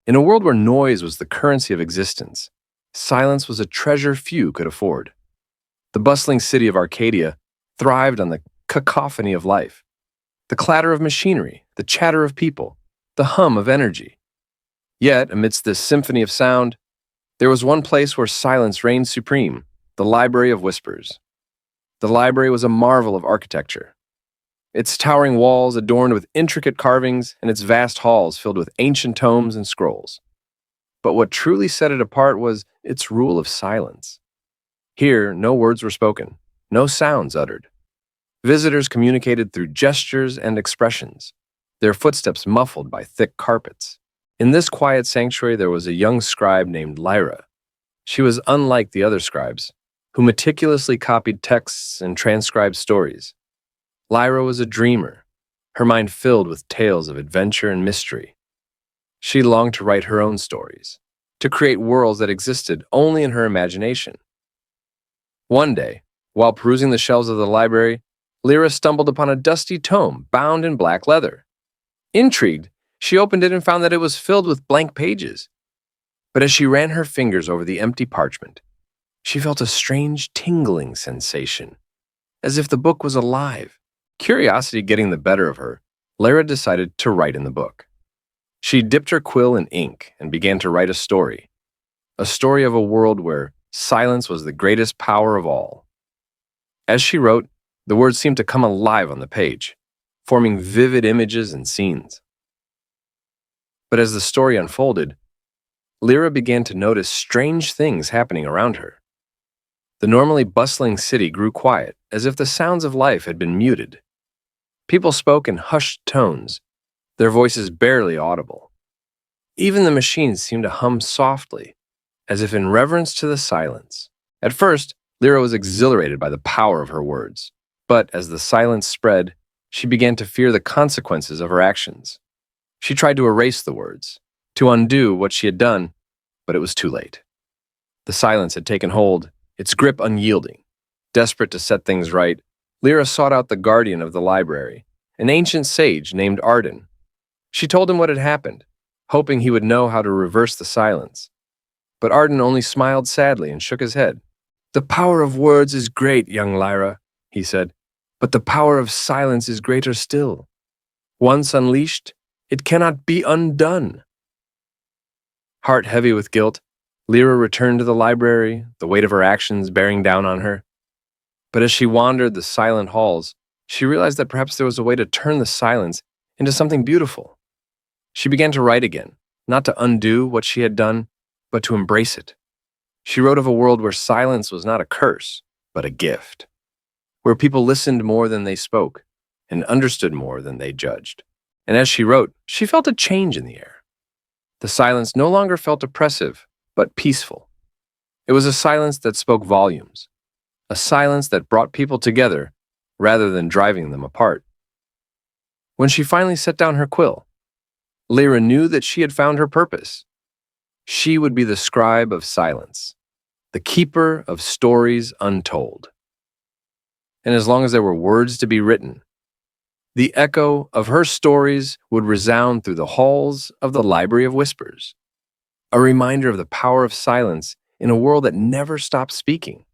In a world where noise was the currency of existence, silence was a treasure few could afford. The bustling city of Arcadia thrived on the cacophony of life, the clatter of machinery, the chatter of people, the hum of energy. Yet, amidst this symphony of sound, there was one place where silence reigned supreme, the Library of Whispers. The library was a marvel of architecture, its towering walls adorned with intricate carvings and its vast halls filled with ancient tomes and scrolls. But what truly set it apart was its rule of silence. Here, no words were spoken, no sounds uttered. Visitors communicated through gestures and expressions, their footsteps muffled by thick carpets. In this quiet sanctuary, there was a young scribe named Lyra. She was unlike the other scribes, who meticulously copied texts and transcribed stories. Lyra was a dreamer, her mind filled with tales of adventure and mystery. She longed to write her own stories, to create worlds that existed only in her imagination. One day, while perusing the shelves of the library, Lyra stumbled upon a dusty tome bound in black leather. Intrigued, she opened it and found that it was filled with blank pages. But as she ran her fingers over the empty parchment, she felt a strange tingling sensation, as if the book was alive. Curiosity getting the better of her, Lyra decided to write in the book. She dipped her quill in ink and began to write a story of a world where silence was the greatest power of all. As she wrote, the words seemed to come alive on the page, forming vivid images and scenes. But as the story unfolded, Lyra began to notice strange things happening around her. The normally bustling city grew quiet, as if the sounds of life had been muted. People spoke in hushed tones, their voices barely audible. Even the machines seemed to hum softly, as if in reverence to the silence. At first, Lyra was exhilarated by the power of her words, but as the silence spread, she began to fear the consequences of her actions. She tried to erase the words, to undo what she had done, but it was too late. The silence had taken hold, its grip unyielding. Desperate to set things right, Lyra sought out the guardian of the library, an ancient sage named Arden. She told him what had happened, hoping he would know how to reverse the silence. But Arden only smiled sadly and shook his head. "The power of words is great, young Lyra," he said, "but the power of silence is greater still. Once unleashed, it cannot be undone." Heart heavy with guilt, Lyra returned to the library, the weight of her actions bearing down on her. But as she wandered the silent halls, she realized that perhaps there was a way to turn the silence into something beautiful. She began to write again, not to undo what she had done, but to embrace it. She wrote of a world where silence was not a curse, but a gift, where people listened more than they spoke and understood more than they judged. And as she wrote, she felt a change in the air. The silence no longer felt oppressive, but peaceful. It was a silence that spoke volumes, a silence that brought people together rather than driving them apart. When she finally set down her quill, Lyra knew that she had found her purpose. She would be the scribe of silence, the keeper of stories untold. And as long as there were words to be written, the echo of her stories would resound through the halls of the Library of Whispers, a reminder of the power of silence in a world that never stopped speaking.